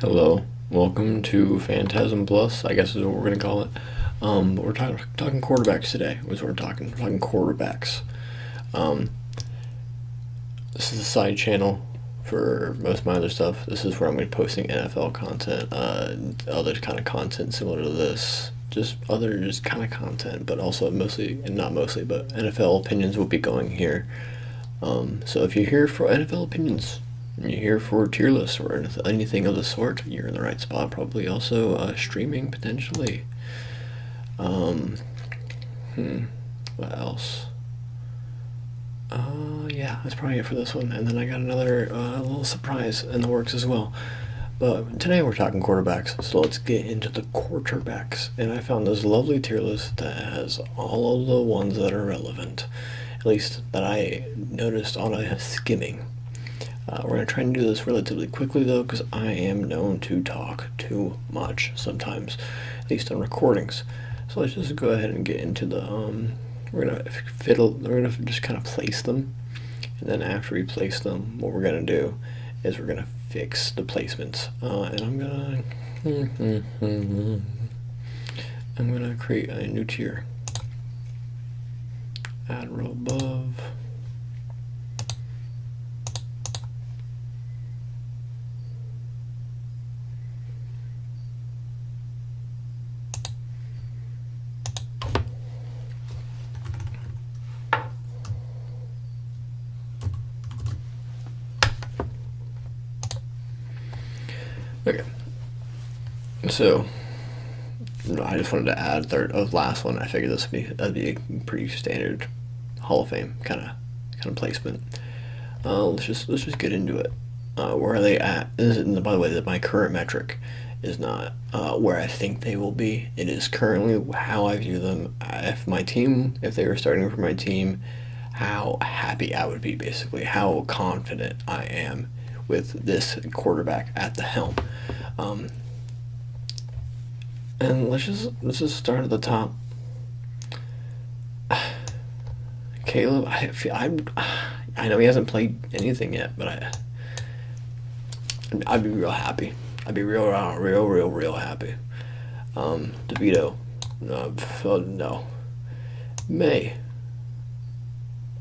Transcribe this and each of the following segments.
Hello, welcome to Phantasm Plus, I guess is what we're gonna call it. But we're talking quarterbacks today. Was what we're talking. We're talking quarterbacks. Um, this is a side channel for most of my other stuff. This is where I'm gonna be posting NFL content, other kind of content similar to this, just other just kind of content, but also mostly, and not mostly, but NFL opinions will be going here. So if you're here for NFL opinions, you're here for tier lists or anything of the sort, you're in the right spot. Probably also streaming potentially. What else? Yeah, that's probably it for this one. And then I got another little surprise in the works as well. But today we're talking quarterbacks, so let's get into the quarterbacks. And I found this lovely tier list that has all of the ones that are relevant, at least that I noticed on a skimming. We're going to try and do this relatively quickly though, because I am known to talk too much sometimes, at least on recordings. So let's just go ahead and get into the, we're going to just kind of place them. And then after we place them, what we're going to do is we're going to fix the placements. And I'm going to create a new tier. Add row above. Okay, so I just wanted to add the last one. I figured that'd be a pretty standard Hall of Fame kind of placement. Let's just get into it. Where are they at? And by the way, that my current metric is not where I think they will be. It is currently how I view them. If they were starting for my team, how happy I would be, basically, how confident I am with this quarterback at the helm. And let's just start at the top. Caleb, I know he hasn't played anything yet, but I'd be real happy. I'd be real happy. DeVito, no. May.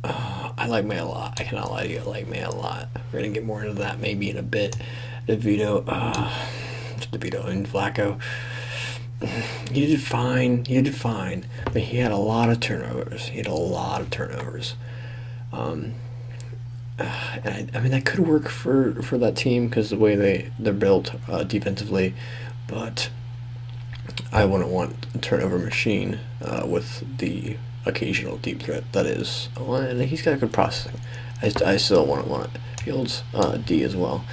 I like May a lot. I cannot lie to you. I like May a lot. We're gonna get more into that maybe in a bit. DeVito and Flacco. He did fine, but he had a lot of turnovers. And I mean, that could work for that team because the way they're built defensively, but I wouldn't want a turnover machine with the occasional deep threat that is. And he's got good processing. I still wouldn't want Fields D as well.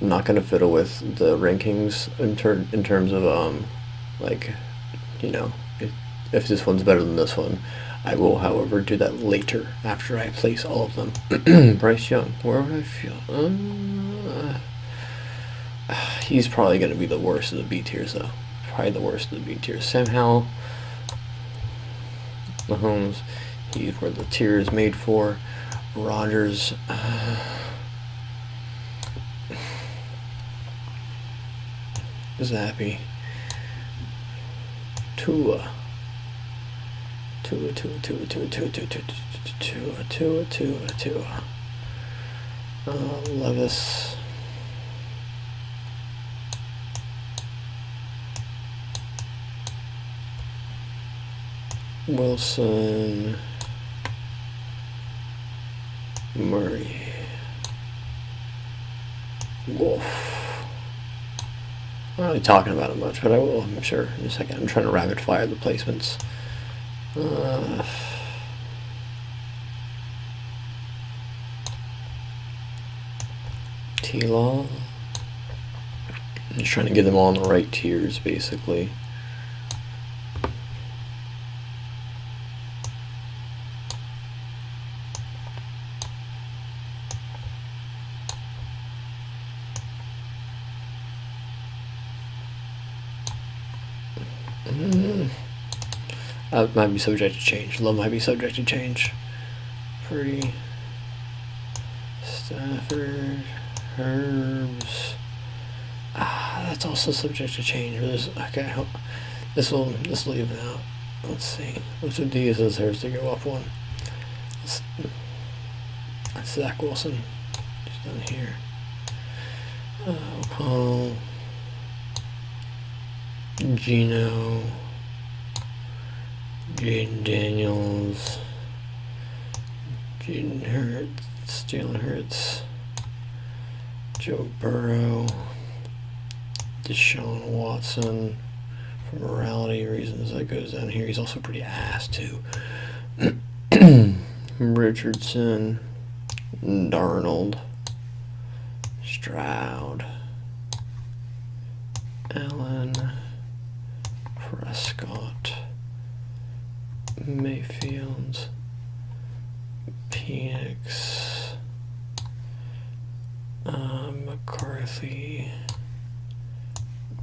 I'm not gonna fiddle with the rankings in terms of like, you know, if this one's better than this one. I will, however, do that later after I place all of them. Bryce Young, where would I feel? He's probably going to be the worst of the B tiers, though. Probably the worst of the B tiers. Sam Howell, Mahomes, he's where the tier is made for. Rodgers, Zappy, Tua. Levis. Wilson. Murray. Wolf. I'm not really talking about it much, but I will, I'm sure, in a second. I'm trying to rapid fire the placements. T-Law. I'm just trying to get them all in the right tiers, basically. That might be subject to change. Love might be subject to change. Purdy, Stafford, Herbs. that's also subject to change. Okay, this will leave it out. Let's see. Which of these deserves to go up one? That's Zach Wilson. He's down here. O'Connell. Gino. Jaden Daniels. Jalen Hurts. Joe Burrow. Deshaun Watson. For morality reasons, that goes down here. He's also pretty ass, too. Richardson. Darnold. Stroud. Allen. Prescott. Mayfield. Penix. McCarthy.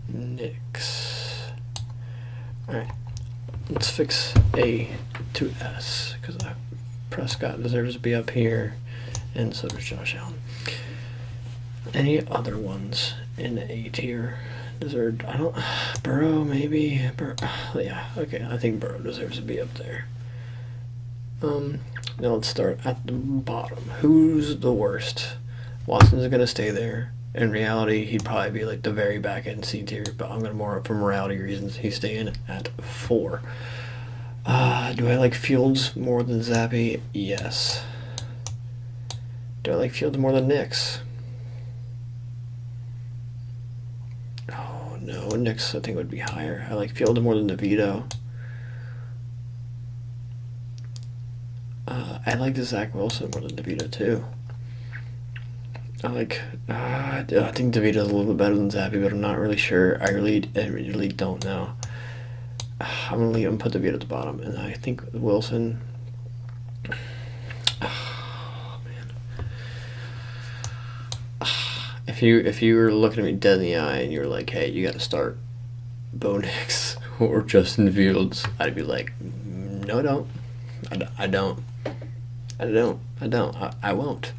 Nix. Alright, let's fix A to S, because Prescott deserves to be up here, and so does Josh Allen. Any other ones in A tier deserve? Burrow maybe? Yeah, okay, I think Burrow deserves to be up there. Now let's start at the bottom. Who's the worst? Watson's gonna stay there. In reality, he'd probably be like the very back end C tier, but I'm gonna more for morality reasons. He's staying at 4. Do I like Fields more than Zappy? Yes. Do I like Fields more than Nix? Oh no, Nix I think would be higher. I like Fields more than DeVito. I like the Zach Wilson more than DeVito too. I think DeVito's a little bit better than Zappy, but I'm not really sure. I really don't know. I'm gonna leave him, put DeVito at the bottom, and I think Wilson. Oh man. If you were looking at me dead in the eye and you were like, "Hey, you got to start Bo Nix or Justin Fields," I'd be like, "No, I don't. I won't."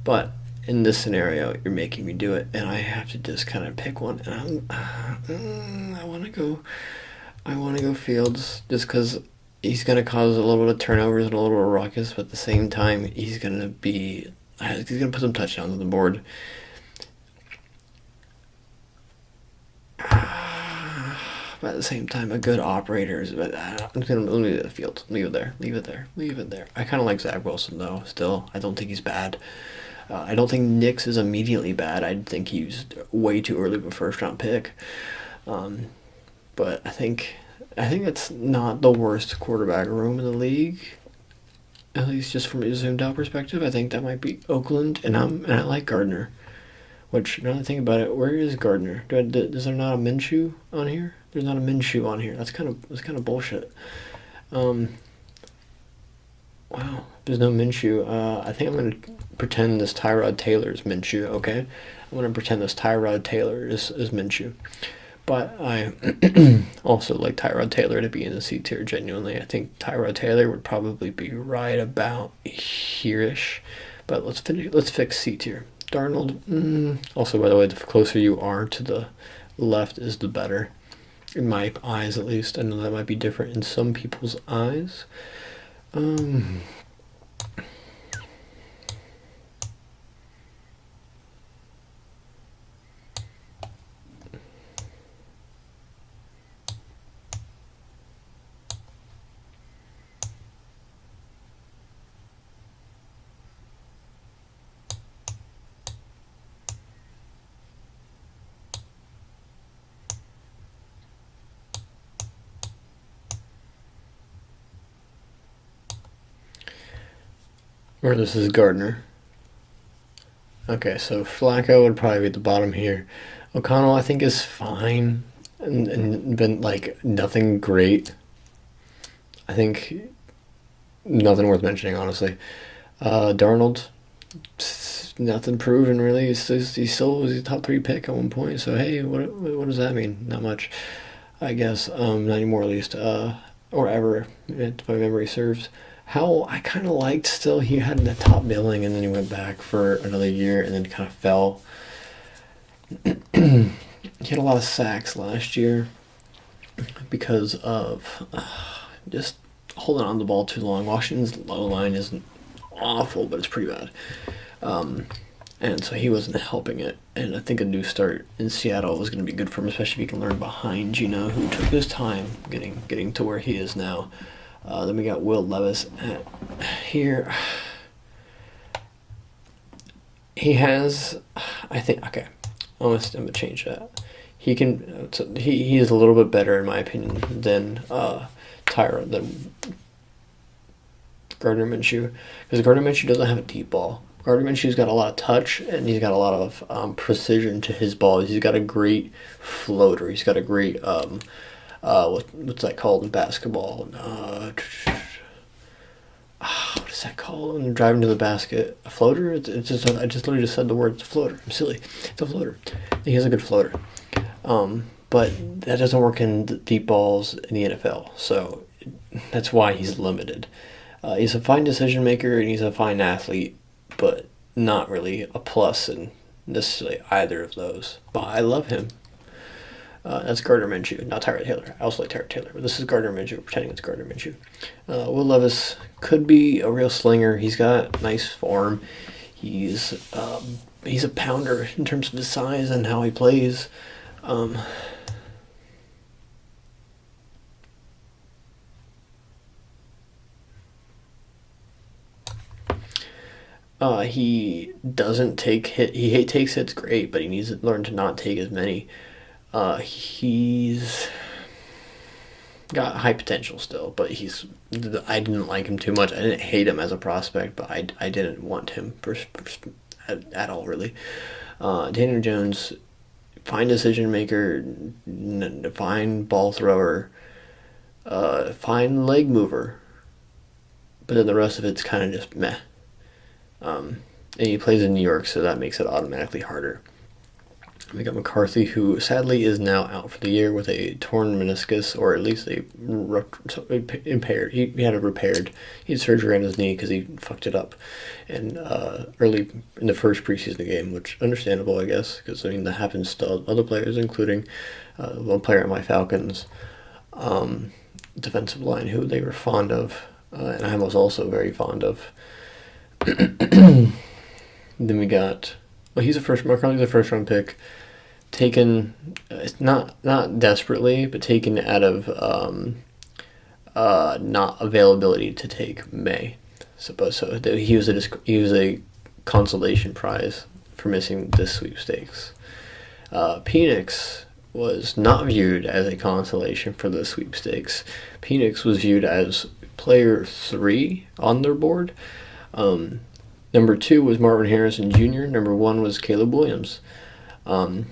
But in this scenario, you're making me do it, and I have to just kind of pick one. And I want to go Fields, just because he's going to cause a little bit of turnovers and a little bit of ruckus, but at the same time, he's going to put some touchdowns on the board. But at the same time, a good operator is. But I'm going to leave it at Fields. Leave it there. I kind of like Zach Wilson though. Still, I don't think he's bad. I don't think Nix is immediately bad. I think he's way too early of a first-round pick. But I think it's not the worst quarterback room in the league. At least just from a zoomed-out perspective, I think that might be Oakland, and I like Gardner. Which, now that I think about it, where is Gardner? Is there not a Minshew on here? There's not a Minshew on here. That's kind of bullshit. Wow, there's no Minshew. I think I'm going to pretend this Tyrod Taylor is Minshew, okay? I'm going to pretend this Tyrod Taylor is Minshew. But I also like Tyrod Taylor to be in the C tier, genuinely. I think Tyrod Taylor would probably be right about here-ish. But let's fix C tier. Darnold, also, by the way, the closer you are to the left is the better. In my eyes, at least. I know that might be different in some people's eyes. Or this is Gardner. Okay, so Flacco would probably be at the bottom here. O'Connell, I think, is fine and been like nothing great. I think nothing worth mentioning, honestly. Darnold, nothing proven really. He still was a top 3 pick at one point. So hey, what does that mean? Not much, I guess. Not anymore, at least, or ever, if my memory serves. How I kind of liked still he had the top billing, and then he went back for another year and then kind of fell. he had a lot of sacks last year because of just holding on to the ball too long. Washington's low line isn't awful, but it's pretty bad. And so he wasn't helping it. And I think a new start in Seattle was going to be good for him, especially if he can learn behind Gino, who took his time getting to where he is now. Then we got Will Levis at here. He has, I think, okay, I'm going to change that. He is a little bit better, in my opinion, than than Gardner Minshew. Because Gardner Minshew doesn't have a deep ball. Gardner Minshew's got a lot of touch, and he's got a lot of precision to his ball. He's got a great floater. He's got a great, what's that called in basketball? What is that called when you're driving to the basket? A floater? It's just, I just literally just said the word. It's a floater. I'm silly. It's a floater. He has a good floater. But that doesn't work in the deep balls in the NFL. So that's why he's limited. He's a fine decision maker, and he's a fine athlete, but not really a plus in necessarily either of those. But I love him. That's Gardner Minshew, not Tyrod Taylor. I also like Tyrod Taylor, but this is Gardner Minshew, pretending it's Gardner Minshew. Will Levis could be a real slinger. He's got nice form. He's a pounder in terms of his size and how he plays. He doesn't take hit. He takes hits great, but he needs to learn to not take as many. He's got high potential still, but I didn't like him too much. I didn't hate him as a prospect, but I didn't want him at all, really. Daniel Jones, fine decision maker, fine ball thrower, fine leg mover, but then the rest of it's kind of just meh. And he plays in New York, so that makes it automatically harder. We got McCarthy, who sadly is now out for the year with a torn meniscus, or at least impaired. He had it repaired. He had surgery on his knee because he fucked it up, and early in the first preseason game, which understandable, I guess, because that happens to other players, including one player on my Falcons defensive line, who they were fond of, and I was also very fond of. Then we got, he's McCarthy's a first round pick, taken, not desperately, but taken out of not availability to take May. So he was a consolation prize for missing this sweepstakes. Penix was not viewed as a consolation for the sweepstakes. Penix was viewed as player 3 on their board. Number 2 was Marvin Harrison Jr. Number 1 was Caleb Williams. So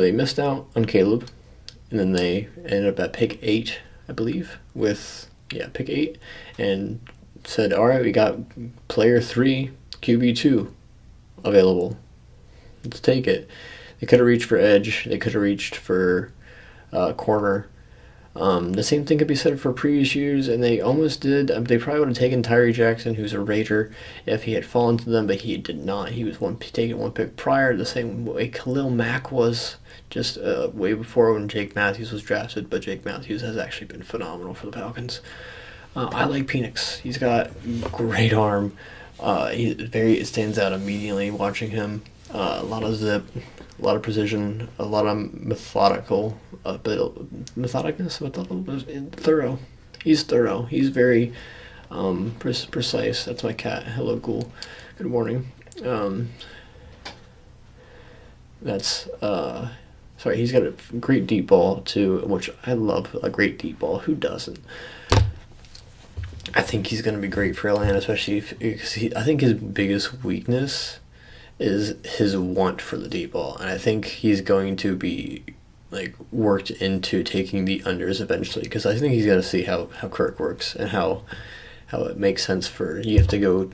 they missed out on Caleb, and then they ended up at pick 8, I believe, pick 8, and said, all right, we got player 3, QB 2 available. Let's take it. They could have reached for edge. They could have reached for corner. The same thing could be said for previous years, and they almost did. They probably would have taken Tyree Jackson, who's a Raider, if he had fallen to them, but he did not. He was taken one pick prior, the same way Khalil Mack was just way before when Jake Matthews was drafted, but Jake Matthews has actually been phenomenal for the Falcons. I like Penix. He's got great arm. It stands out immediately watching him. A lot of zip, a lot of precision, a lot of methodicness, thorough. He's thorough. He's very precise. That's my cat. Hello, Ghoul. Good morning. He's got a great deep ball too, which I love. A great deep ball. Who doesn't? I think he's going to be great for Atlanta, especially because I think his biggest weakness is his want for the deep ball, and I think he's going to be worked into taking the unders eventually, because I think he's got to see how Kirk works and how it makes sense for you have to go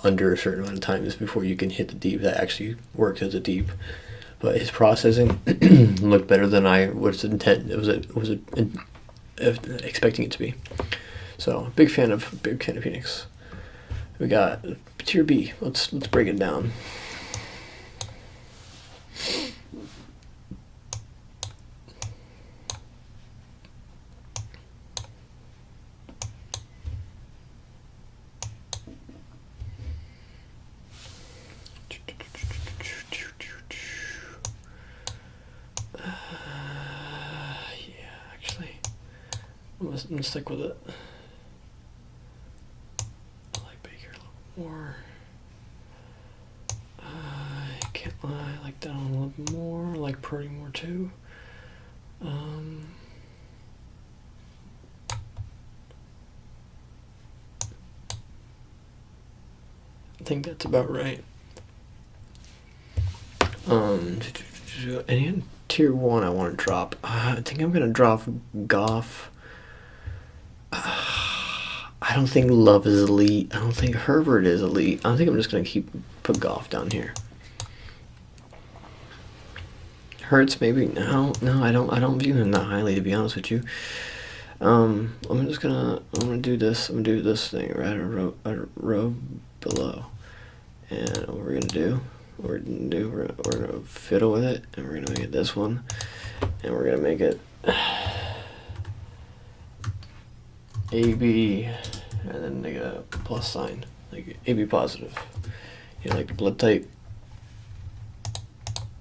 under a certain amount of times before you can hit the deep that actually works as a deep. But his processing looked better than I was expecting it to be. So big fan of Phoenix. We got Tier B. Let's break it down. I'm gonna stick with it. I like Baker a little more. I can't lie, I like that one a little bit more. I like Purdy more too. I think that's about right. And tier 1 I want to drop. I think I'm gonna drop Goff. I don't think Love is elite. I don't think Herbert is elite. I think I'm just gonna put Goff down here. Hurts maybe no. I don't view him that highly, to be honest with you. I'm gonna do this. I'm gonna do this thing right a row below, and what we're gonna fiddle with it, and we're gonna make it this one, and we're gonna make it AB, and then make a plus sign, like AB positive. You know, like the blood type.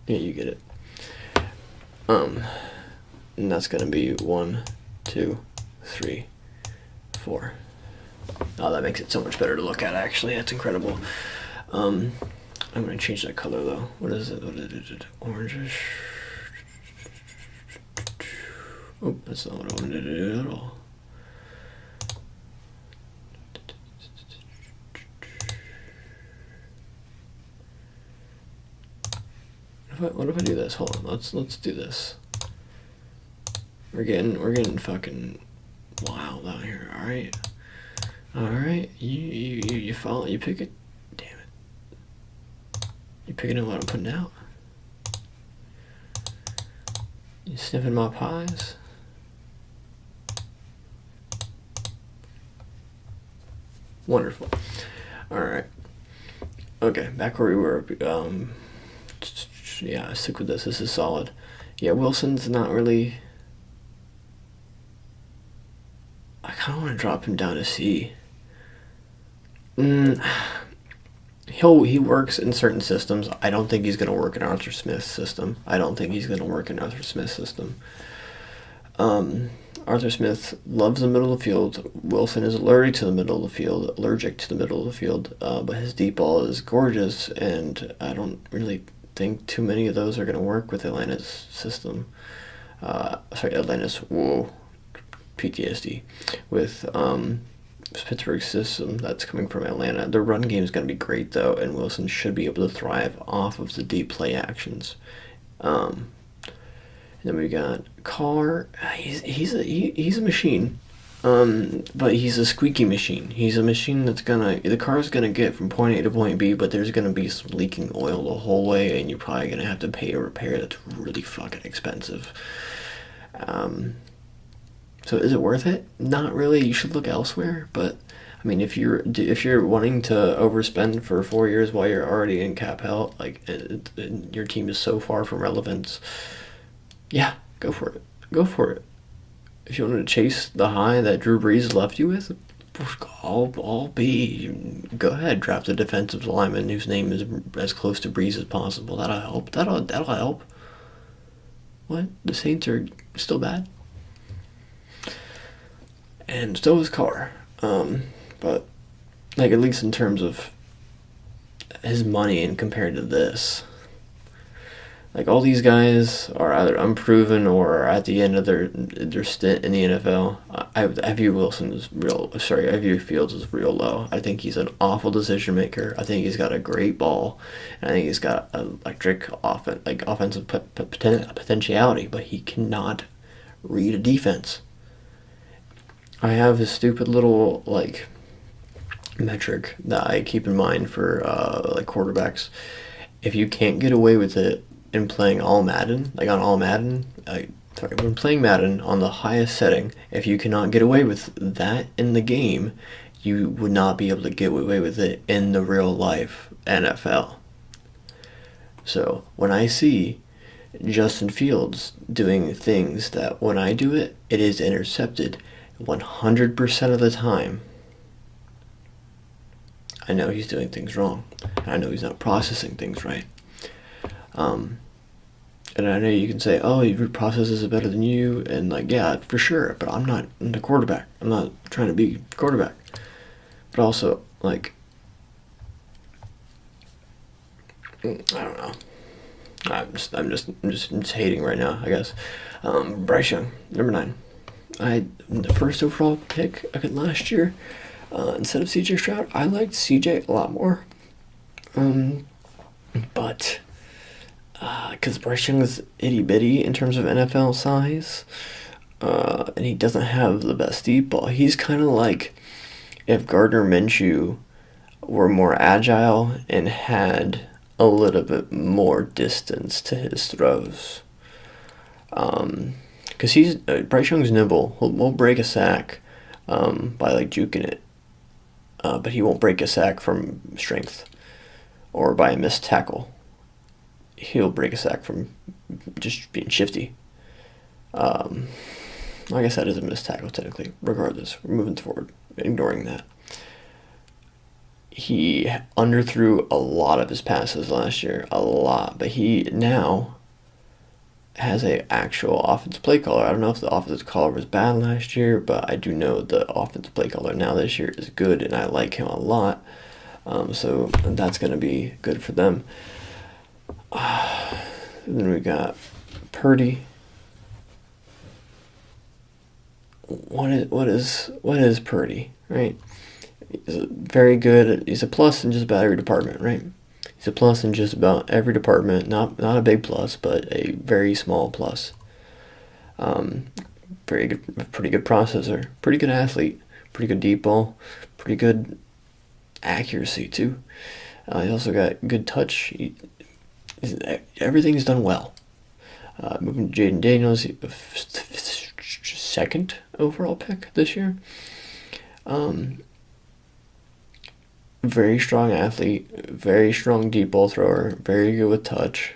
Yeah, you get it. And that's gonna be 1, 2, 3, 4. Oh, that makes it so much better to look at, actually. That's incredible. I'm gonna change that color though. What is it? Orangish. Oh, that's not what I wanted to do at all. What if I do this? Hold on, let's do this. We're getting fucking wild out here. All right. You follow. You pick it. Damn it. You picking up what I'm putting out. You sniffing my pies. Wonderful. All right. Okay, back where we were. Yeah, stick with this. This is solid. Yeah, Wilson's not really. I kind of want to drop him down to C. He works in certain systems. I don't think he's going to work in Arthur Smith's system. Arthur Smith loves the middle of the field. Wilson is allergic to the middle of the field. But his deep ball is gorgeous, and I don't really think too many of those are going to work with Atlanta's system. Atlanta's PTSD with Pittsburgh's system that's coming from Atlanta. Their run game is going to be great though, and Wilson should be able to thrive off of the deep play actions. And then we got Carr. He's a machine, but he's a squeaky machine. He's a machine the car's gonna get from point A to point B, but there's gonna be some leaking oil the whole way, and you're probably gonna have to pay a repair that's really fucking expensive. So is it worth it? Not really. You should look elsewhere. But I mean, if you're wanting to overspend for 4 years while you're already in cap hell, like and your team is so far from relevance, yeah, go for it. If you wanted to chase the high that Drew Brees left you with, go ahead, draft a defensive lineman whose name is as close to Brees as possible. That'll help. That'll help. What? The Saints are still bad? And so is Carr. But like, at least in terms of his money and compared to this, like, all these guys are either unproven or are at the end of their stint in the NFL. I view I view Fields as real low. I think he's an awful decision maker. I think he's got a great ball, and I think he's got electric offensive potentiality, but he cannot read a defense. I have a stupid little metric that I keep in mind for quarterbacks. If you can't get away with it in playing when playing Madden on the highest setting, if you cannot get away with that in the game, you would not be able to get away with it in the real life NFL. So when I see Justin Fields doing things that when I do it, it is intercepted 100% of the time, I know he's doing things wrong. I know he's not processing things right. And I know you can say, oh, your root processes is better than you, and like, yeah, for sure, but I'm not the quarterback. I'm not trying to be quarterback. But also, like, I don't know. I'm just hating right now, I guess. Bryce Young, number 9. The first overall pick last year, instead of CJ Stroud, I liked CJ a lot more. But because Bryce Young is itty bitty in terms of NFL size, and he doesn't have the best deep ball. He's kind of like if Gardner Minshew were more agile and had a little bit more distance to his throws. Because Bryce Young's nimble. He'll break a sack by like juking it, but he won't break a sack from strength or by a missed tackle. He'll break a sack from just being shifty. I guess that is a missed tackle technically. Regardless, we're moving forward, ignoring that. He underthrew a lot of his passes last year, a lot, but he now has a actual offensive play caller. I don't know if the offensive caller was bad last year, but I do know the offensive play caller now this year is good, and I like him a lot. So that's going to be good for them. Then we got Purdy. What is Purdy, right? He's very good. He's a plus in just about every department, right? He's a plus in just about every department. Not a big plus, but a very small plus. Very good, pretty good processor, pretty good athlete, pretty good deep ball, pretty good accuracy too. He's also got good touch. Everything's done well. Moving to Jaden Daniels, second overall pick this year. Very strong athlete, very strong deep ball thrower, very good with touch.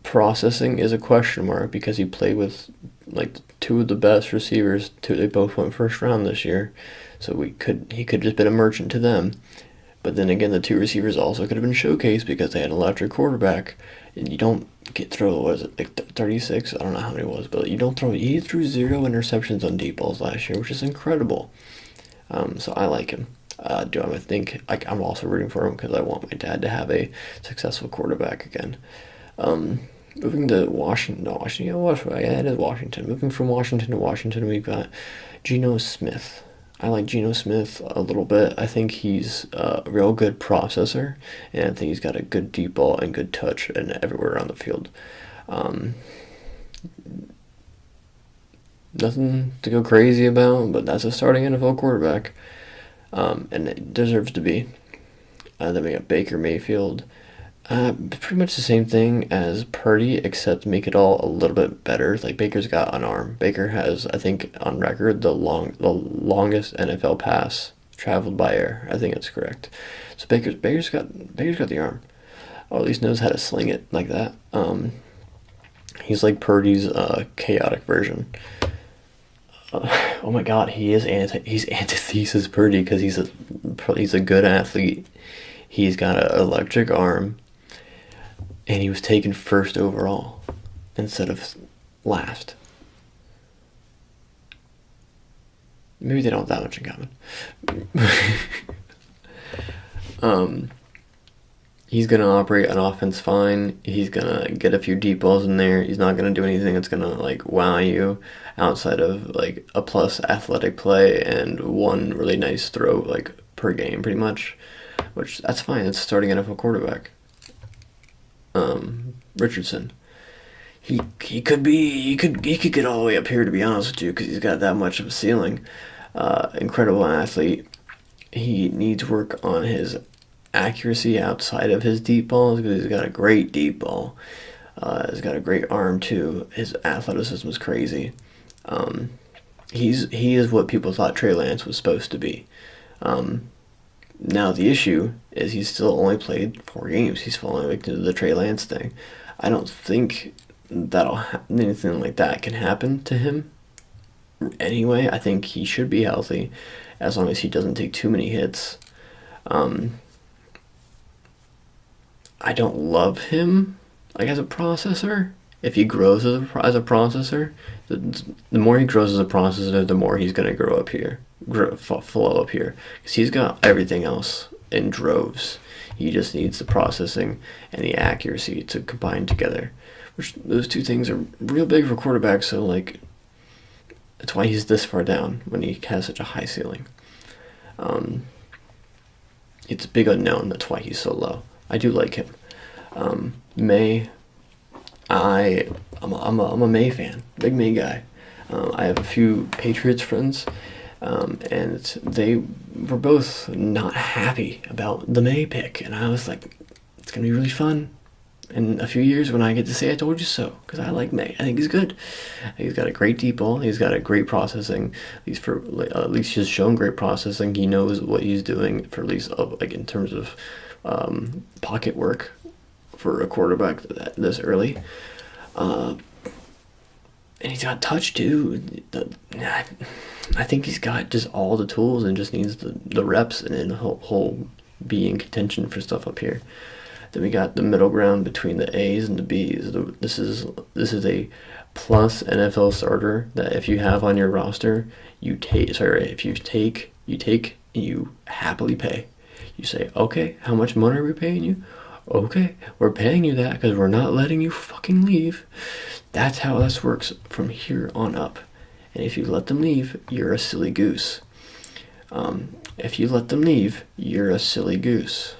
Processing is a question mark because he played with like two of the best receivers. They both went first round this year, so he could just been a merchant to them. But then again, the two receivers also could have been showcased because they had an electric quarterback, and you don't throw, like 36? I don't know how many it was, but you don't throw. He threw 0 interceptions on deep balls last year, which is incredible. So I like him. Do I think I'm also rooting for him because I want my dad to have a successful quarterback again. Moving to Washington. No, Washington. Yeah, it is Washington. Moving from Washington to Washington, we've got Geno Smith. I like Geno Smith a little bit. I think he's a real good processor, and I think he's got a good deep ball and good touch and everywhere around the field. Nothing to go crazy about, but that's a starting NFL quarterback, and it deserves to be. Then we got Baker Mayfield. Pretty much the same thing as Purdy, except make it all a little bit better. Like Baker's got an arm. Baker has, I think, on record the longest NFL pass traveled by air. I think that's correct. So Baker's got the arm, or at least knows how to sling it like that. He's like Purdy's chaotic version. Oh my God, he's antithesis Purdy because he's a good athlete. He's got an electric arm, and he was taken first overall instead of last. Maybe they don't have that much in common. He's going to operate an offense fine. He's going to get a few deep balls in there. He's not going to do anything that's going to like wow you outside of like a plus athletic play and one really nice throw like per game pretty much, which that's fine. It's starting NFL quarterback. Richardson. He could get all the way up here, to be honest with you, because he's got that much of a ceiling. Incredible athlete. He needs work on his accuracy outside of his deep balls because he's got a great deep ball. He's got a great arm too. His athleticism is crazy. He is what people thought Trey Lance was supposed to be. Now the issue is he's still only played 4 games. He's falling victim to the Trey Lance thing. I don't think anything like that can happen to him. Anyway, I think he should be healthy as long as he doesn't take too many hits. I don't love him like as a processor. If he grows as a processor, the more he grows as a processor, the more he's gonna grow up here, flow up here, because he's got everything else in droves. He just needs the processing and the accuracy to combine together. Which those two things are real big for quarterbacks. So like, that's why he's this far down when he has such a high ceiling. It's a big unknown. That's why he's so low. I do like him. May, I'm a May fan, big May guy. I have a few Patriots friends, and they were both not happy about the May pick, and I was like, it's gonna be really fun in a few years when I get to say I told you so, because I like May. I think he's good. He's got a great deep ball. He's got a great processing. At least he's shown great processing. He knows what he's doing for at least like in terms of pocket work for a quarterback this early. And he's got touch too. I think he's got just all the tools and just needs the reps, and then he'll be in contention for stuff up here. Then we got the middle ground between the A's and the B's. This is a plus NFL starter that if you have on your roster, you take. If you take, and you happily pay. You say, okay, how much money are we paying you? Okay, we're paying you that because we're not letting you fucking leave. That's how this works from here on up. And if you let them leave, you're a silly goose. If you let them leave, you're a silly goose.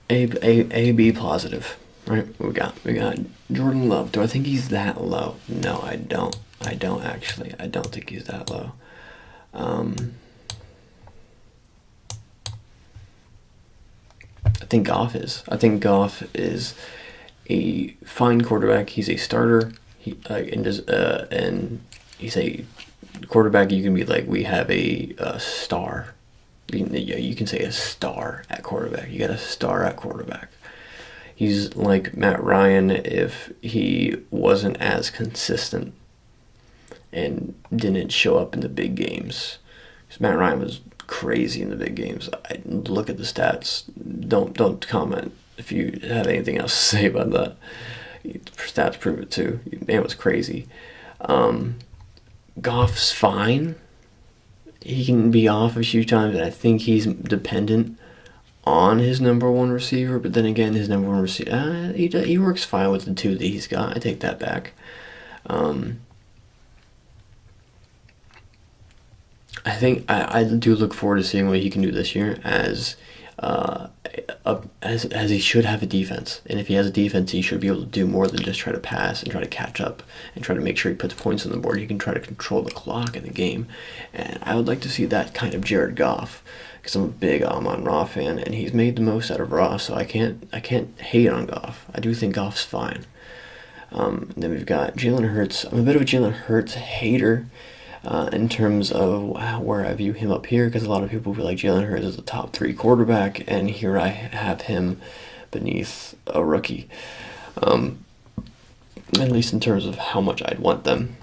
B positive, right? We got Jordan Love. Do I think he's that low? No, I don't. I don't actually. I don't think he's that low. I think Goff is. I think Goff is a fine quarterback. He's a starter. And he's a quarterback. You can be like, we have a star. You can say a star at quarterback. You got a star at quarterback. He's like Matt Ryan if he wasn't as consistent and didn't show up in the big games. Because Matt Ryan was crazy in the big games. I look at the stats. Don't comment if you have anything else to say about that. Stats prove it too. Man was crazy. Goff's fine. He can be off a few times, and I think he's dependent on his number one receiver. But then again, his number one receiver, he works fine with the two that he's got. I take that back. I think I do look forward to seeing what he can do this year as he should have a defense. And if he has a defense, he should be able to do more than just try to pass and try to catch up and try to make sure he puts points on the board. He can try to control the clock in the game. And I would like to see that kind of Jared Goff, because I'm a big Amon-Ra fan, and he's made the most out of Ra, so I can't hate on Goff. I do think Goff's fine. Then we've got Jalen Hurts. I'm a bit of a Jalen Hurts hater. In terms of where I view him up here, because a lot of people feel like Jalen Hurts is a top 3 quarterback, and here I have him beneath a rookie. At least in terms of how much I'd want them.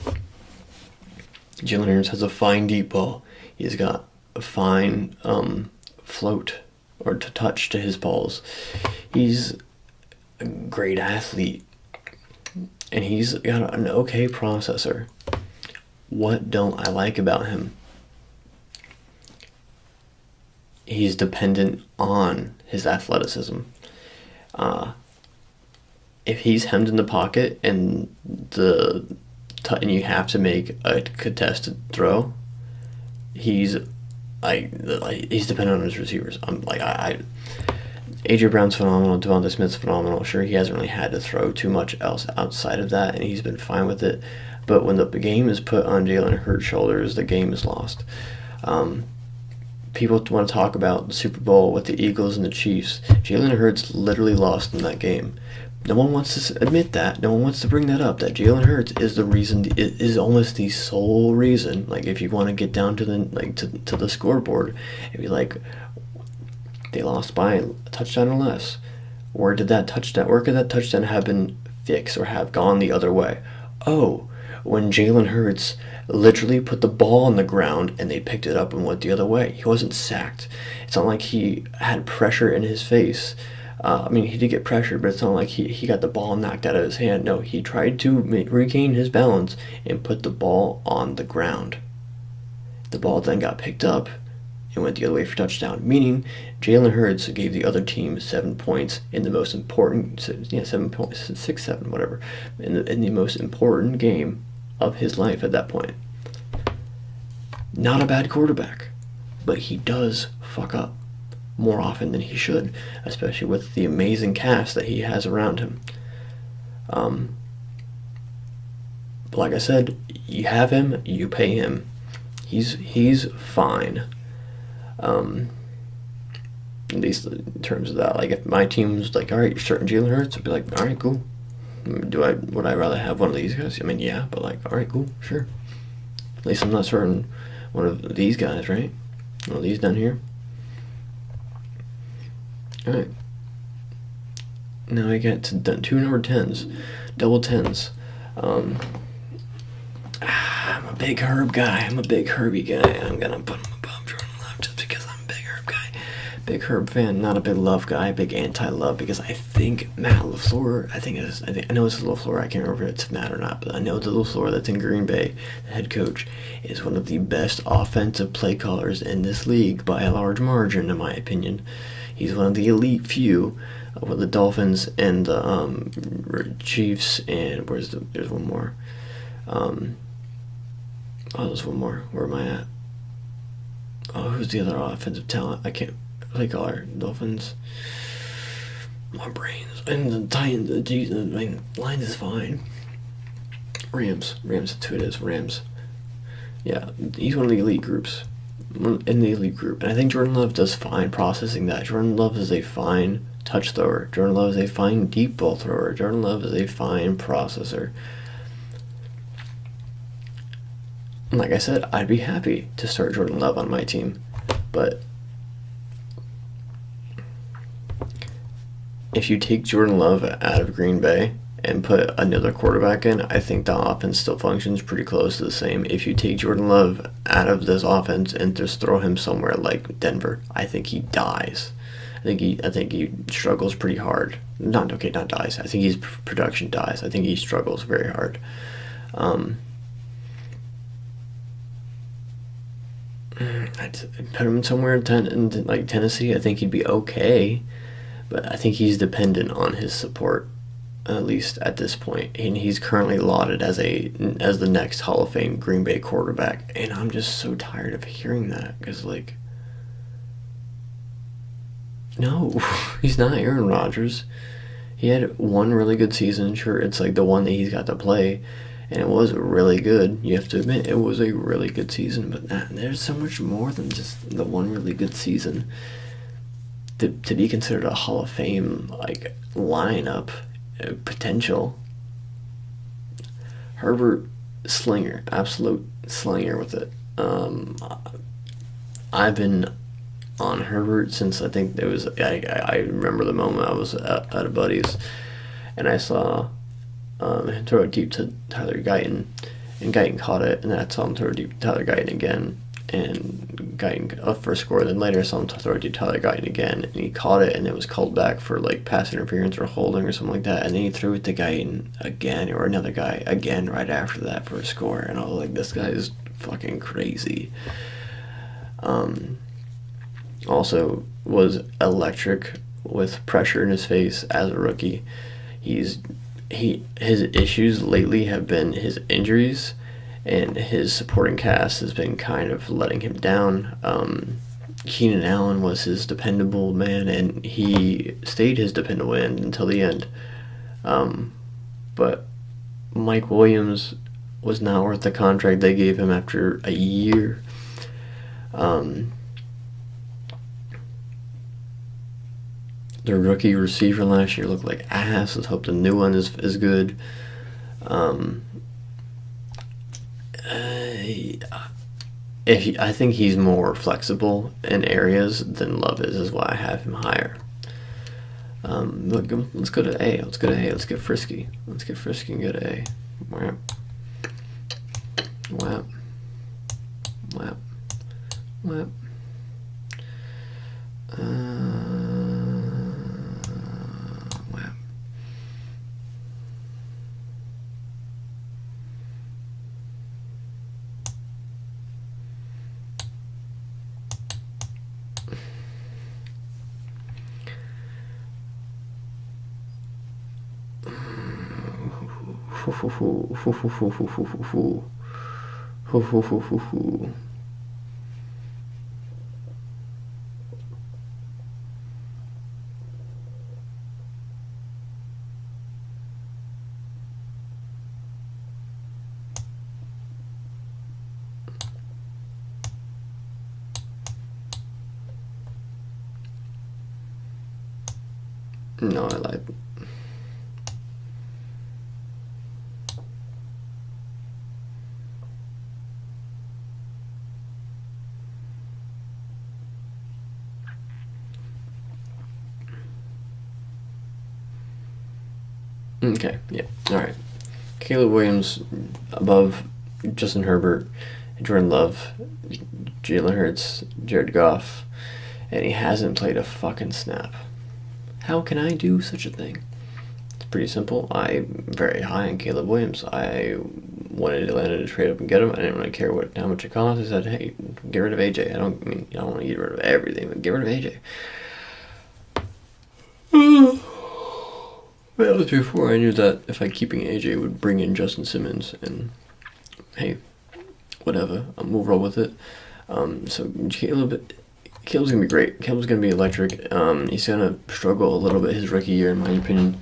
Jalen Hurts has a fine deep ball. He's got a fine float or to touch to his balls. He's a great athlete, and he's got an okay processor. What don't I like about him? He's dependent on his athleticism. If he's hemmed in the pocket and you have to make a contested throw, he's dependent on his receivers. AJ Brown's phenomenal. Devonta Smith's phenomenal. Sure, he hasn't really had to throw too much else outside of that, and he's been fine with it. But when the game is put on Jalen Hurts' shoulders, the game is lost. People want to talk about the Super Bowl with the Eagles and the Chiefs. Jalen Hurts literally lost in that game. No one wants to admit that. No one wants to bring that up. That Jalen Hurts is the reason. Is almost the sole reason. Like, if you want to get down to the scoreboard, it'd be like they lost by a touchdown or less. Where could that touchdown have been fixed or have gone the other way? Oh, when Jalen Hurts literally put the ball on the ground and they picked it up and went the other way. He wasn't sacked. It's not like he had pressure in his face. I mean, he did get pressured, but it's not like he got the ball knocked out of his hand. No, he tried to regain his balance and put the ball on the ground. The ball then got picked up and went the other way for touchdown, meaning Jalen Hurts gave the other team 7 points in the most important, 7 points, 6, 7, whatever, in the most important game of his life at that point. Not a bad quarterback, but he does fuck up more often than he should, especially with the amazing cast that he has around him. But like I said, you have him, you pay him. He's fine. At least in terms of that. Like, if my team's like, all right, you're starting Jalen Hurts, I'd be like, all right, cool. Would I rather have one of these guys? I mean, yeah, but like, all right, cool, sure. At least I'm not starting one of these guys, right? One of these down here. All right. Now I get to 2 number 10s, double 10s. I'm a big Herb guy. I'm a big Herbie guy. I'm gonna put him above Jordan Love just because I'm a big Herb guy. Big Herb fan, not a big Love guy. Big anti-Love because I think Matt LaFleur. I know it's LaFleur. I can't remember if it's Matt or not, but I know the LaFleur that's in Green Bay, the head coach, is one of the best offensive play callers in this league by a large margin, in my opinion. He's one of the elite few with the Dolphins and the Chiefs, and there's one more. There's one more. Where am I at? Oh, who's the other offensive talent? I can't play caller. Dolphins. My brains. And the Titans. Lions is fine. Rams. That's who it is. Rams. Yeah, he's one of the elite groups. In the elite group. And I think Jordan Love does fine processing that. Jordan Love is a fine touch thrower. Jordan Love is a fine deep ball thrower. Jordan Love is a fine processor. And like I said, I'd be happy to start Jordan Love on my team. But if you take Jordan Love out of Green Bay and put another quarterback in, I think the offense still functions pretty close to the same. If you take Jordan Love out of this offense and just throw him somewhere like Denver, I think he dies. I think he struggles pretty hard. Not dies. I think his production dies. I think he struggles very hard. I'd put him somewhere in like Tennessee. I think he'd be okay, but I think he's dependent on his support, at least at this point. And he's currently lauded as the next Hall of Fame Green Bay quarterback, and I'm just so tired of hearing that because like, no, he's not Aaron Rodgers. He had one really good season. Sure, it's like the one that he's got to play. And it was really good. You have to admit, it was a really good season. But there's so much more than just the one really good season. To be considered a Hall of Fame like lineup potential. Herbert, slinger, absolute slinger with it. I've been on Herbert since I think there was. I remember the moment I was at a buddy's, and I saw. Throw it deep to Tyler Guyton, and Guyton caught it, and then I saw him throw it deep to Tyler Guyton again, and Guyton up for a score. Then later I saw him throw it deep to Tyler Guyton again, and he caught it, and it was called back for like pass interference or holding or something like that, and then he threw it to Guyton again, or another guy again right after that for a score, and I was like, this guy is fucking crazy. Also was electric with pressure in his face as a rookie. His issues lately have been his injuries, and his supporting cast has been kind of letting him down. Keenan Allen was his dependable man, and he stayed his dependable man until the end. But Mike Williams was not worth the contract they gave him after a year. The rookie receiver last year looked like ass. Let's hope the new one is good. I think he's more flexible in areas than Love is why I have him higher. Let's go to A. Let's get frisky. Let's get frisky and go to A. All right. Whap. Whap. Whap. Whap. No, I lied. Okay, yeah, all right. Caleb Williams above Justin Herbert, Jordan Love, Jalen Hurts, Jared Goff, and he hasn't played a fucking snap. How can I do such a thing? It's pretty simple. I'm very high on Caleb Williams. I wanted Atlanta to trade up and get him. I didn't really care how much it cost. I said, hey, get rid of AJ. I don't want to get rid of everything, but get rid of AJ. That was before I knew that if I keeping AJ would bring in Justin Simmons, and hey, whatever, we'll roll with it. So Caleb's gonna be great. Caleb's gonna be electric. He's gonna struggle a little bit his rookie year, in my opinion,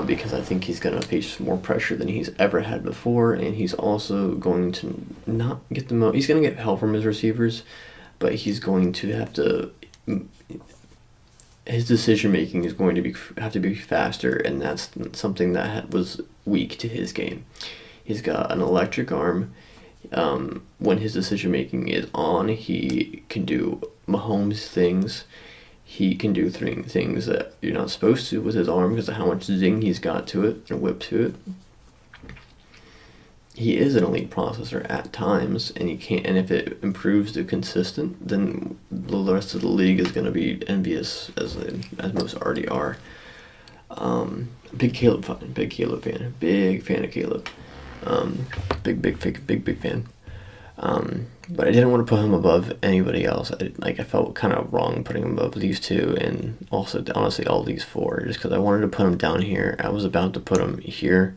because I think he's gonna face more pressure than he's ever had before, and he's also going to not get the most. He's gonna get help from his receivers, but he's going to have to. His decision making is going to have to be faster, and that's something that was weak to his game. He's got an electric arm. When his decision making is on, he can do Mahomes things. He can do things that you're not supposed to with his arm because of how much zing he's got to it and whip to it. He is an elite processor at times, and he can't. And if it improves to consistent, then the rest of the league is going to be envious, as most already are. Big Caleb fan, big fan of Caleb. Big fan. But I didn't want to put him above anybody else. I felt kind of wrong putting him above these two, and also honestly all these four, just because I wanted to put him down here. I was about to put him here,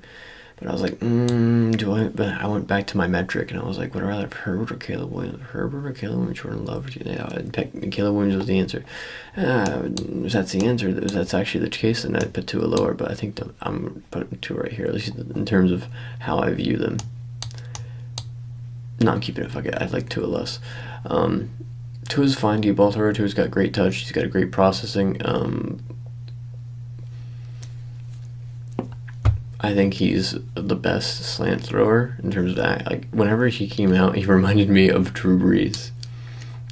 but I was like, But I went back to my metric, and I was like, would I rather have Herbert or Caleb Williams? Herbert or Caleb Williams? Jordan Love? Yeah, I'd pick Caleb Williams was the answer. If that's the answer, that's actually the case, then I'd put Tua lower. But I think I'm putting Tua right here, at least in terms of how I view them. No, I'm keeping it. Fuck it. I like Tua less. Tua's fine. Deep ball thrower. Tua's got great touch. He's got a great processing. I think he's the best slant thrower in terms of that. Like, whenever he came out, he reminded me of Drew Brees.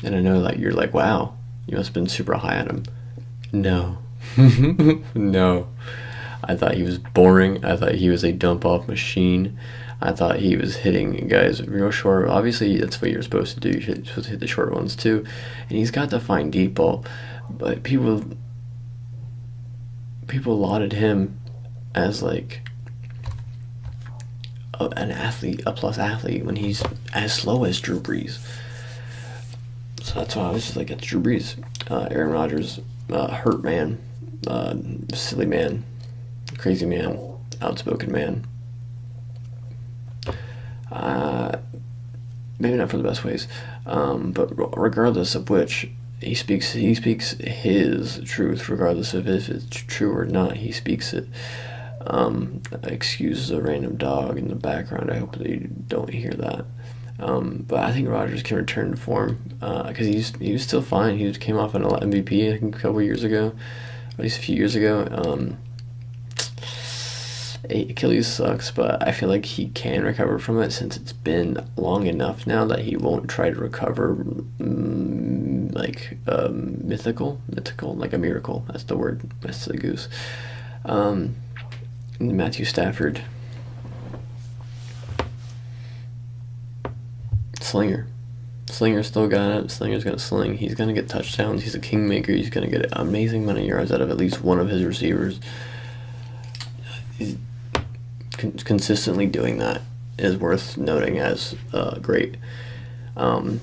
And I know that you're like, wow, you must have been super high on him. No. No. I thought he was boring. I thought he was a dump-off machine. I thought he was hitting guys real short. Obviously, that's what you're supposed to do. You're supposed to hit the short ones, too. And he's got the fine deep ball. But people lauded him as, like, an athlete, a plus athlete, when he's as slow as Drew Brees. So that's why I was just like, it's Drew Brees. Aaron Rodgers, hurt man, silly man, crazy man, outspoken man. Maybe not for the best ways, but regardless of which, he speaks his truth, regardless of if it's true or not. He speaks it. Excuse the random dog in the background. I hope that you don't hear that. But I think Rodgers can return to form because he was still fine. He came off an MVP I think a couple years ago, at least a few years ago. Achilles sucks, but I feel like he can recover from it since it's been long enough now that he won't try to recover mythical, like a miracle. That's the word. That's the goose. Matthew Stafford. slinger. Slinger's still got it. Slinger's gonna sling. He's gonna get touchdowns. He's a kingmaker. He's gonna get an amazing amount of yards out of at least one of his receivers. He's consistently doing that is worth noting as great. And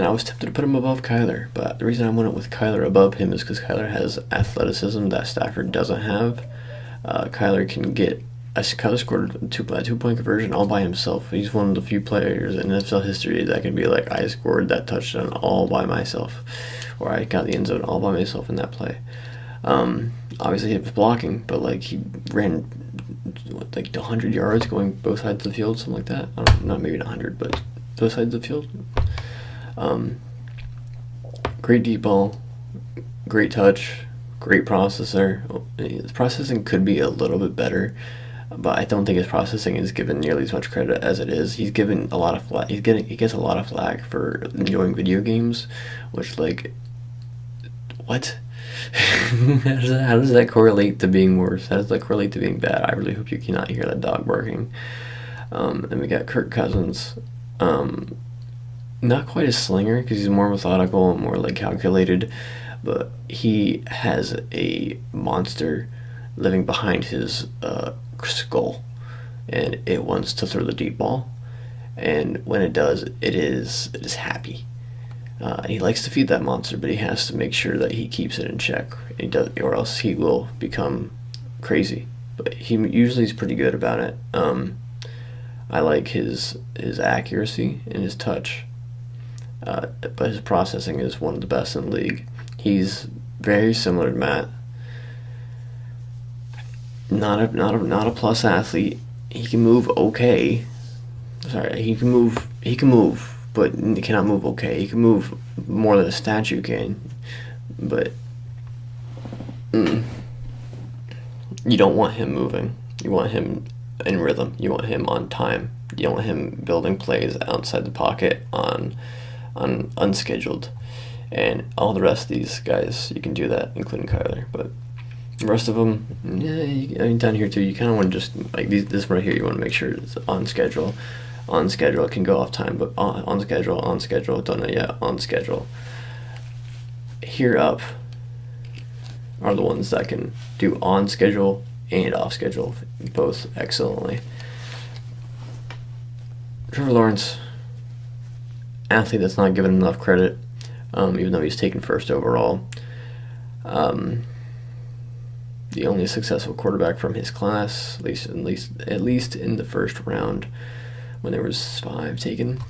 I was tempted to put him above Kyler, but the reason I went with Kyler above him is because Kyler has athleticism that Stafford doesn't have. Kyler scored a two-point conversion all by himself. He's one of the few players in NFL history that can be like, I scored that touchdown all by myself, or I got the end zone all by myself in that play. Obviously he was blocking, but like he ran like 100 yards going both sides of the field, something like that. I don't know, not maybe 100, but both sides of the field. Great deep ball, great touch, great processor. His processing could be a little bit better, but I don't think his processing is given nearly as much credit as it is. He's given a lot of flack. He gets a lot of flack for enjoying video games, which like, what? How does that correlate to being worse? How does that correlate to being bad? I really hope you cannot hear that dog barking. And we got Kirk Cousins. Not quite a slinger because he's more methodical and more like calculated, but he has a monster living behind his skull, and it wants to throw the deep ball, and when it does, it is happy. He likes to feed that monster, but he has to make sure that he keeps it in check, or else he will become crazy. But he usually is pretty good about it. I like his accuracy and his touch. But his processing is one of the best in the league. He's very similar to Matt. Not a plus athlete. He can move okay. He can move, but he cannot move okay. He can move more than a statue can, but you don't want him moving. You want him in rhythm. You want him on time. You don't want him building plays outside the pocket on unscheduled. And all the rest of these guys, you can do that, including Kyler. But the rest of them, down here too, you kind of want to just, like this right here, you want to make sure it's on schedule. On schedule, it can go off time, but on schedule, don't know yet, on schedule. Here up are the ones that can do on schedule and off schedule, both excellently. Trevor Lawrence, athlete that's not given enough credit, even though he's taken first overall. The only successful quarterback from his class, at least in the first round, when there was 5 taken.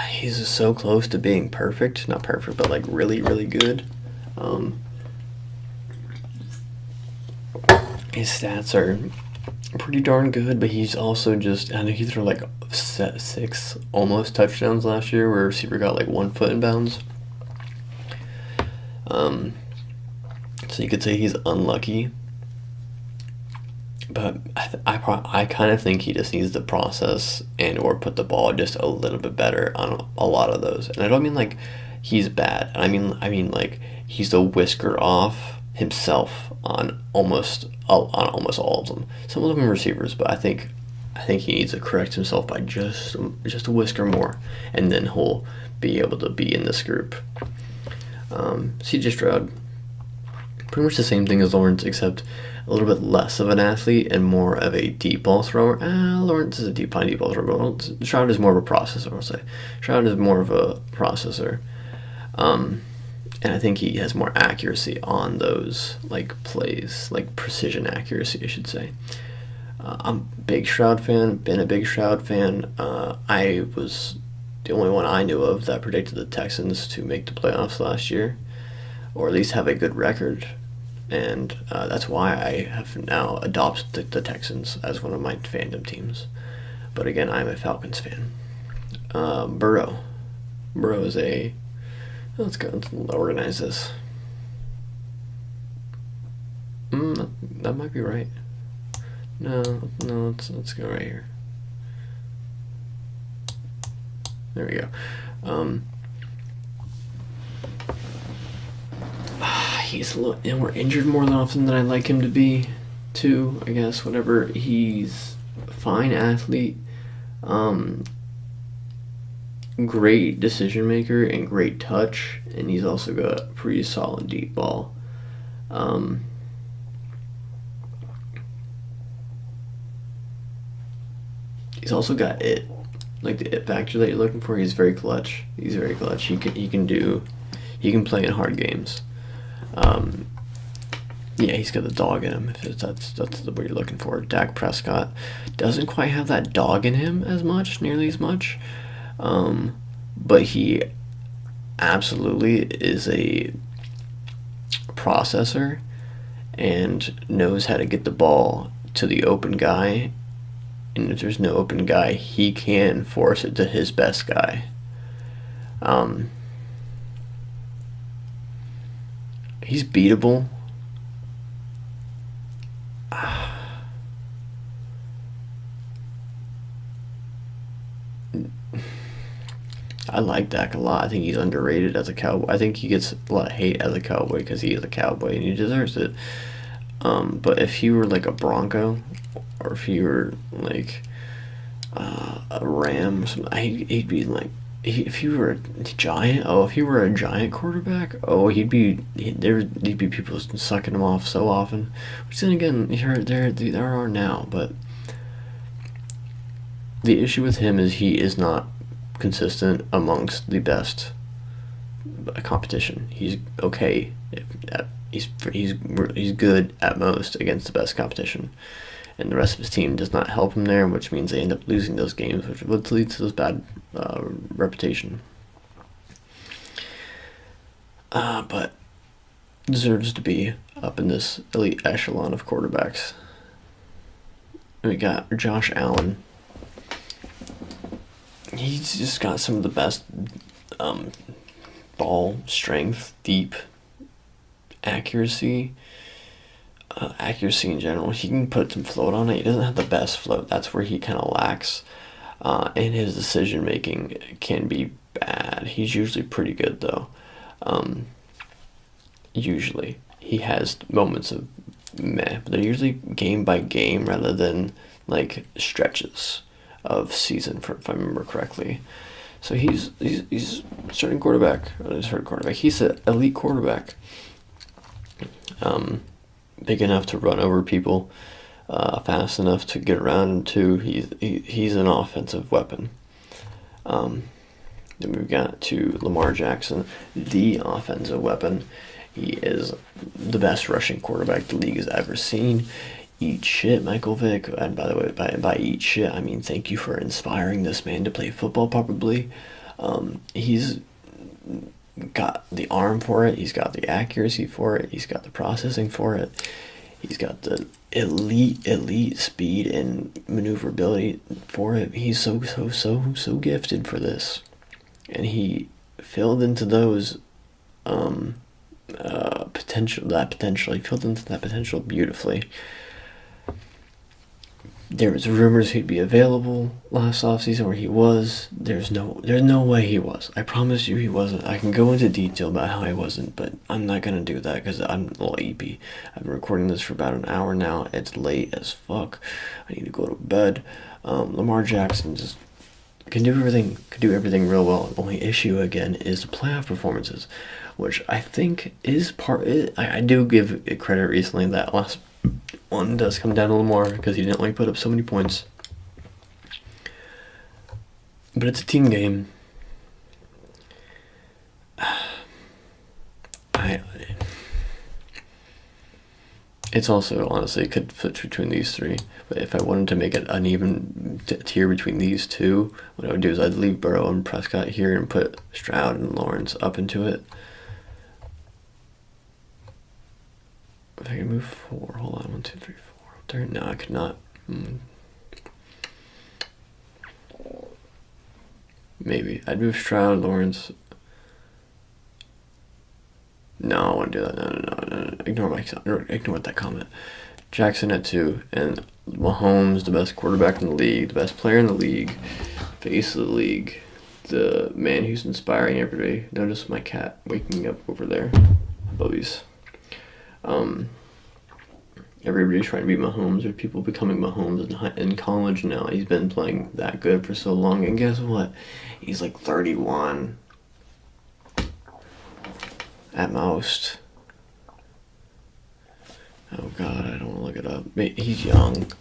He's so close to being perfect. Not perfect, but like really, really good. His stats are pretty darn good, but he's also just, I know he threw like 6 almost touchdowns last year where a receiver got like 1 foot in bounds. So you could say he's unlucky, but I kind of think he just needs to process and or put the ball just a little bit better on a lot of those. And I don't mean like he's bad. I mean like he's a whisker off himself on almost all of them. Some of them are receivers, but I think he needs to correct himself by just a whisker more, and then he'll be able to be in this group. CJ Stroud, pretty much the same thing as Lawrence, except a little bit less of an athlete and more of a deep ball thrower. Lawrence is a deep ball thrower, but Stroud is more of a processor, I'll say. Stroud is more of a processor. And I think he has more accuracy on those like plays, like precision accuracy, I should say. I'm a big Stroud fan, been a big Stroud fan. I was the only one I knew of that predicted the Texans to make the playoffs last year, or at least have a good record. And that's why I have now adopted the Texans as one of my fandom teams. But again, I'm a Falcons fan. Burrow is a... Let's organize this. That might be right. No, let's go right here. There we go. He's a little, we're injured more often than I'd like him to be, too. I guess whatever. He's a fine athlete. Um, Great decision maker and great touch, and he's also got a pretty solid deep ball. Um, he's also got like the it factor that you're looking for. He's very clutch. He's very clutch. He can play in hard games. Um, yeah, he's got the dog in him. If that's what you're looking for. Dak Prescott doesn't quite have that dog in him nearly as much, but he absolutely is a processor and knows how to get the ball to the open guy. And if there's no open guy, he can force it to his best guy. He's beatable. I like Dak a lot. I think he's underrated as a Cowboy. I think he gets a lot of hate as a Cowboy because he is a Cowboy and he deserves it. But if he were like a Bronco, or if he were like a Ram, or something, he'd be like. If he were a giant, if he were a giant quarterback, there'd be people sucking him off so often. Which then again, there are now, but the issue with him is he is not consistent amongst the best competition. He's okay. He's good at most against the best competition, and the rest of his team does not help him there, which means they end up losing those games, which leads to this bad reputation. But deserves to be up in this elite echelon of quarterbacks. We got Josh Allen. He's just got some of the best ball strength, deep accuracy in general. He can put some float on it. He doesn't have the best float. That's where he kind of lacks. And his decision making can be bad. He's usually pretty good though. Usually he has moments of meh, but they're usually game by game rather than like stretches of season, if I remember correctly. So he's starting quarterback. He's an elite quarterback. Big enough to run over people, fast enough to get around him too. He's an offensive weapon. Then we've got to Lamar Jackson, the offensive weapon. He is the best rushing quarterback the league has ever seen. Eat shit, Michael Vick. And by the way, by eat shit, I mean thank you for inspiring this man to play football properly. He's got the arm for it. He's got the accuracy for it. He's got the processing for it. He's got the elite speed and maneuverability for it. He's so gifted for this, and he filled into those potential. He filled into that potential beautifully. There was rumors he'd be available last offseason, where he was. There's no way he was. I promise you he wasn't. I can go into detail about how he wasn't, but I'm not going to do that because I'm a little EP. I've been recording this for about an hour now. It's late as fuck. I need to go to bed. Lamar Jackson just can do everything real well. The only issue, again, is the playoff performances, which I think is I do give it credit recently that last one does come down a little more because he didn't only put up so many points. But it's a team game. It's also, honestly, it could fit between these three. But if I wanted to make an uneven tier between these two, what I would do is I'd leave Burrow and Prescott here and put Stroud and Lawrence up into it. If I can move 4, hold on, 1, 2, 3, 4 up there. No, I could not. Maybe I'd move Stroud, Lawrence. No, I wouldn't do that. No. Ignore that comment. Jackson at 2, and Mahomes, the best quarterback in the league, the best player in the league, face of the league, the man who's inspiring everybody. Notice my cat waking up over there. Bubbies. everybody's trying to be Mahomes, or people becoming Mahomes in college now. He's been playing that good for so long, and guess what? He's like 31 at most. Oh God, I don't want to look it up. He's young.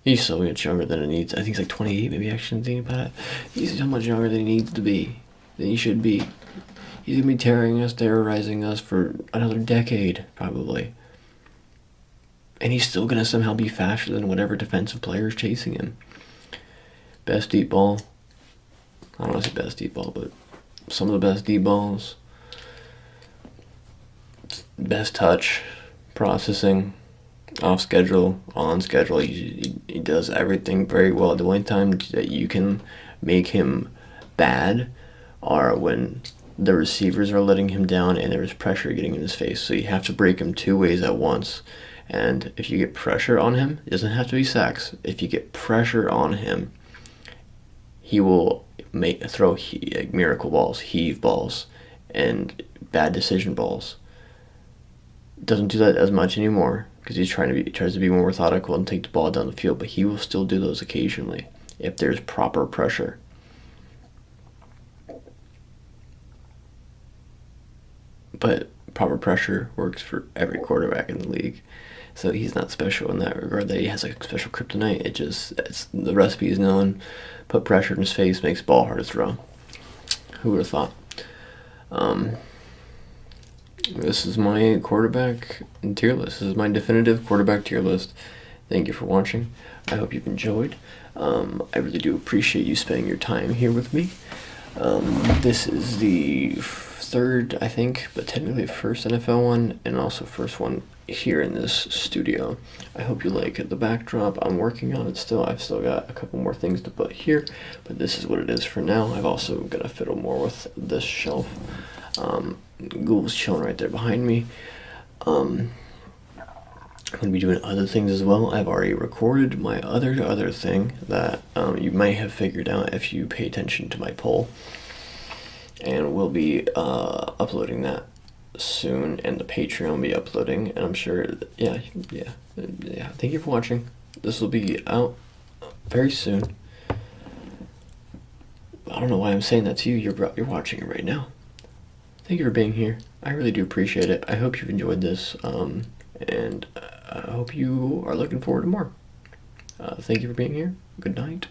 He's so much younger than it needs. I think he's like 28, maybe. Actually, thinking about it, he's so much younger than he needs to be, than he should be. He's gonna be terrorizing us for another decade, probably. And he's still gonna somehow be faster than whatever defensive player is chasing him. Best deep ball. I don't want to say best deep ball, but some of the best deep balls. Best touch, processing, off schedule, on schedule. He does everything very well. The only time that you can make him bad are when the receivers are letting him down and there's pressure getting in his face. So you have to break him two ways at once. And if you get pressure on him, it doesn't have to be sacks. If you get pressure on him, he will throw miracle balls, heave balls, and bad decision balls. Doesn't do that as much anymore because he tries to be more methodical and take the ball down the field. But he will still do those occasionally if there's proper pressure. But proper pressure works for every quarterback in the league. So he's not special in that regard that he has like special kryptonite. The recipe is known. Put pressure in his face, makes the ball hard to throw. Who would have thought? This is my quarterback tier list. This is my definitive quarterback tier list. Thank you for watching. I hope you've enjoyed. I really do appreciate you spending your time here with me. This is the third, I think, but technically first NFL one, and also first one here in this studio. I hope you like the backdrop. I'm working on it still. I've still got a couple more things to put here, but this is what it is for now. I've also got to fiddle more with this shelf. Google's chilling right there behind me. I'm going to be doing other things as well. I've already recorded my other thing that you may have figured out if you pay attention to my poll. And we'll be uploading that soon, and the Patreon will be uploading, and I'm sure, yeah. Thank you for watching. This will be out very soon. I don't know why I'm saying that to you. You're watching it right now. Thank you for being here. I really do appreciate it. I hope you've enjoyed this, and I hope you are looking forward to more. Thank you for being here. Good night.